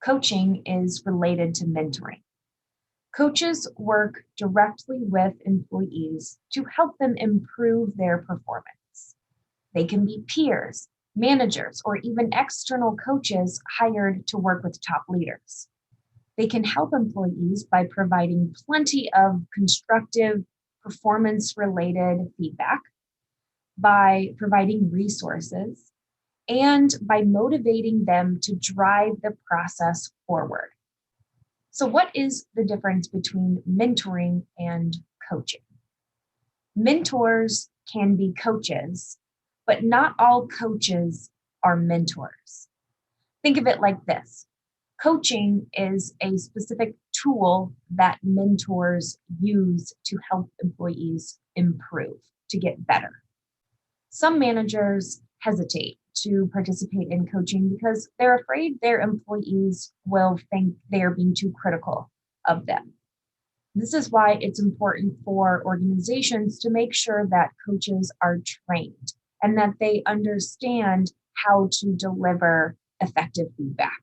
Coaching is related to mentoring. Coaches work directly with employees to help them improve their performance. They can be peers, managers, or even external coaches hired to work with top leaders. They can help employees by providing plenty of constructive performance related feedback, by providing resources, and by motivating them to drive the process forward. So, what is the difference between mentoring and coaching? Mentors can be coaches, but not all coaches are mentors. Think of it like this: coaching is a specific tool that mentors use to help employees improve, to get better. Some managers hesitate to participate in coaching because they're afraid their employees will think they are being too critical of them. This is why it's important for organizations to make sure that coaches are trained and that they understand how to deliver effective feedback.